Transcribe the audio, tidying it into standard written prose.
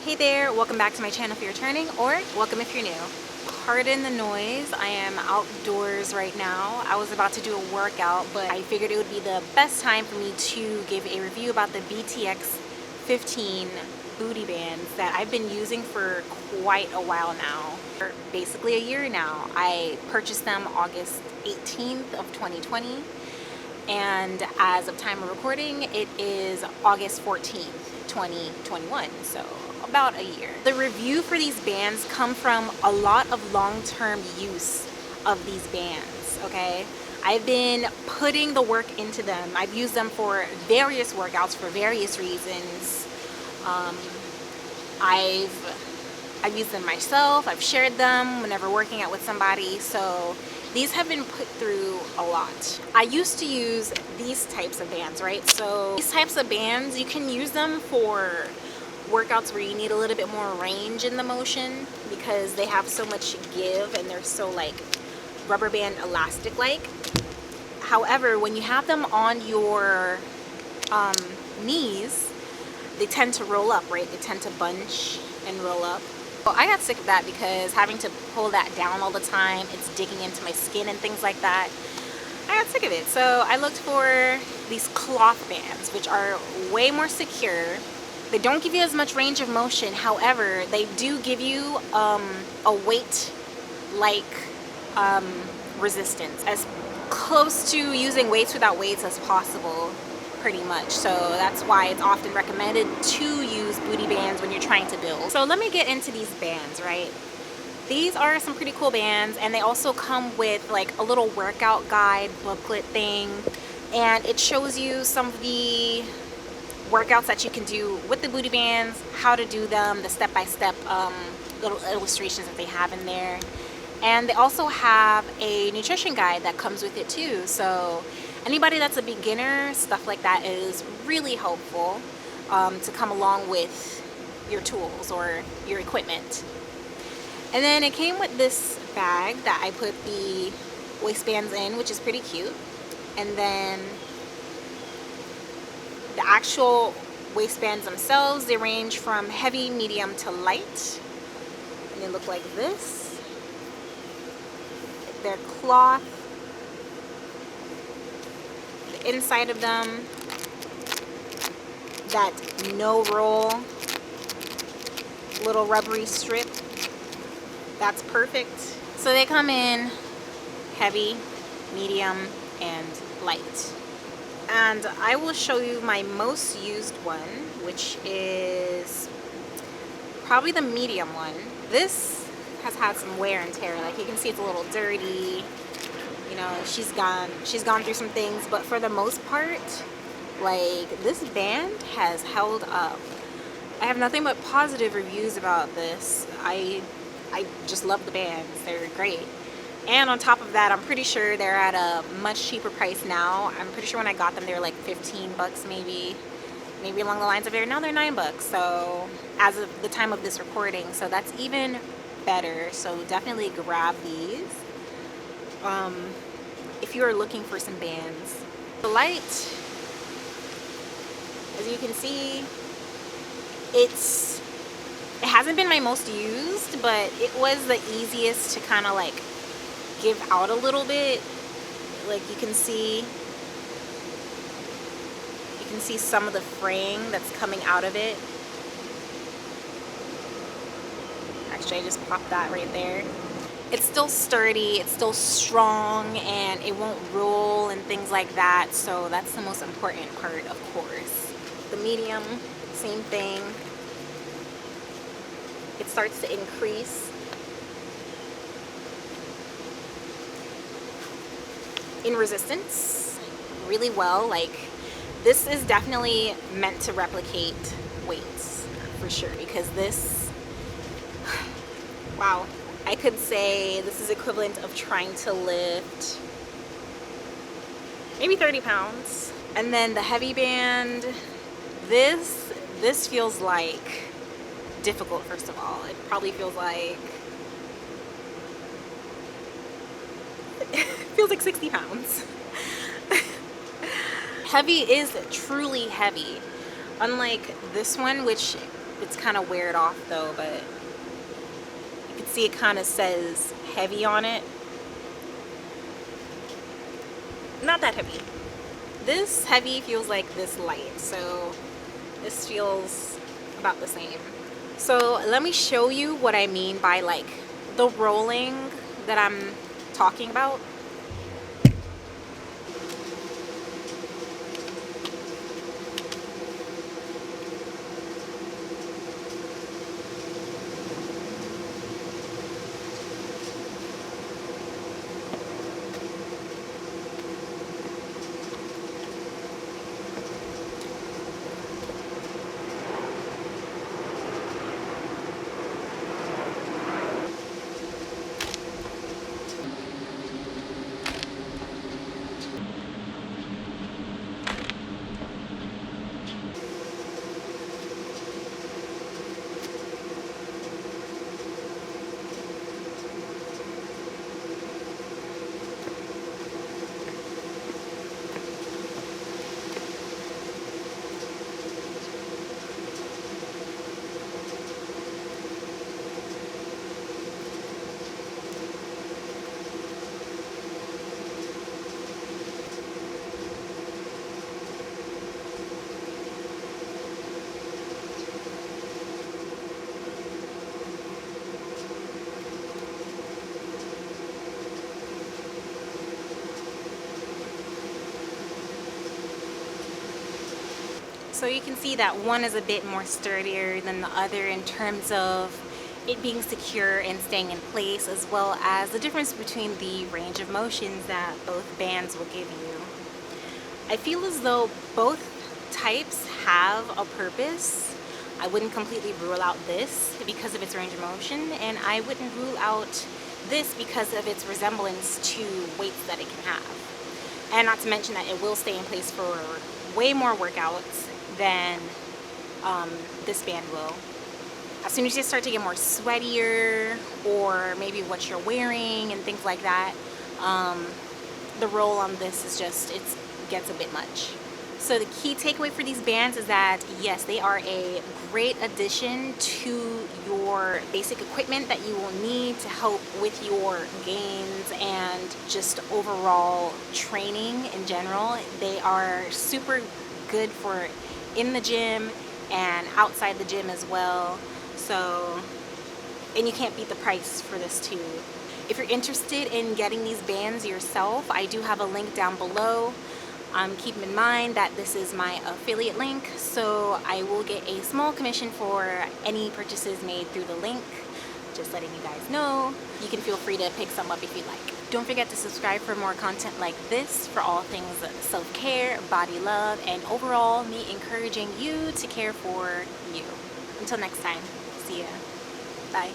Hey there, welcome back to my channel if you're returning, or welcome if you're new. Pardon the noise, I am outdoors right now. I was about to do a workout, but I figured it would be the best time for me to give a review about the BTX 15 booty bands that I've been using for quite a while now. For basically a year now. I purchased them August 18th of 2020, and as of time of recording, it is August 14th, 2021, so about a year. The review for these bands come from a lot of long-term use of these bands, okay? I've been putting the work into them. I've used them for various workouts for various reasons. I've used them myself, I've shared them whenever working out with somebody, so these have been put through a lot. I used to use these types of bands, right? So these types of bands, you can use them for workouts where you need a little bit more range in the motion because they have so much give and they're so like rubber band elastic like. However, when you have them on your knees, they tend to roll up, right? They tend to bunch and roll up. Well, I got sick of that because having to pull that down all the time, it's digging into my skin and things like that. I got sick of it. So I looked for these cloth bands, which are way more secure. They don't give you as much range of motion. However, they do give you a weight-like resistance, as close to using weights without weights as possible, pretty much. So that's why it's often recommended to use booty bands when you're trying to build. So let me get into these bands, right? These are some pretty cool bands, and they also come with like a little workout guide booklet thing, and it shows you some of the workouts that you can do with the booty bands, how to do them, the step-by-step little illustrations that they have in there. And they also have a nutrition guide that comes with it too. So anybody that's a beginner, stuff like that is really helpful to come along with your tools or your equipment. And then it came with this bag that I put the waistbands in, which is pretty cute. And then the actual waistbands themselves, they range from heavy, medium to light. And they look like this. They're cloth. The inside of them, that no roll little rubbery strip, that's perfect. So they come in heavy, medium, and light. And I will show you my most used one, which is probably the medium one. This has had some wear and tear. Like you can see, it's a little dirty. You know, she's gone through some things, but for the most part, like, this band has held up. I have nothing but positive reviews about this. I just love the bands. They're great. And on top of that, I'm pretty sure they're at a much cheaper price now. I'm pretty sure when I got them, they were like 15 bucks maybe along the lines of there. Now they're 9 bucks. So as of the time of this recording, so that's even better. So definitely grab these if you are looking for some bands. The light, as you can see, it hasn't been my most used, but it was the easiest to kind of like give out a little bit. Like you can see some of the fraying that's coming out of it. Actually, I just popped that right there. It's still sturdy, it's still strong, and it won't roll and things like that, so that's the most important part, of course. The medium, same thing. It starts to increase in resistance really well. Like, this is definitely meant to replicate weights for sure, because this, wow, I could say this is equivalent of trying to lift maybe 30 pounds. And then the heavy band, this feels like difficult. First of all, it probably feels like feels like 60 pounds. Heavy is truly heavy, unlike this one, which It's kind of weared off though, but you can see it kind of says heavy on it. Not that heavy. This heavy feels like this light, so this feels about the same. So let me show you what I mean by like the rolling that I'm talking about. So you can see that one is a bit more sturdier than the other in terms of it being secure and staying in place, as well as the difference between the range of motions that both bands will give you. I feel as though both types have a purpose. I wouldn't completely rule out this because of its range of motion, and I wouldn't rule out this because of its resemblance to weights that it can have. And not to mention that it will stay in place for way more workouts than this band will. As soon as you start to get more sweatier, or maybe what you're wearing and things like that, the roll on this is just, it gets a bit much. So the key takeaway for these bands is that yes, they are a great addition to your basic equipment that you will need to help with your gains and just overall training in general. They are super good for in the gym and outside the gym as well. So, and you can't beat the price for this too. If you're interested in getting these bands yourself, I do have a link down below. Keep in mind that this is my affiliate link, so I will get a small commission for any purchases made through the link. Just letting you guys know. You can feel free to pick some up if you like. Don't forget to subscribe for more content like this for all things self-care, body love, and overall me encouraging you to care for you. Until next time, see ya. Bye.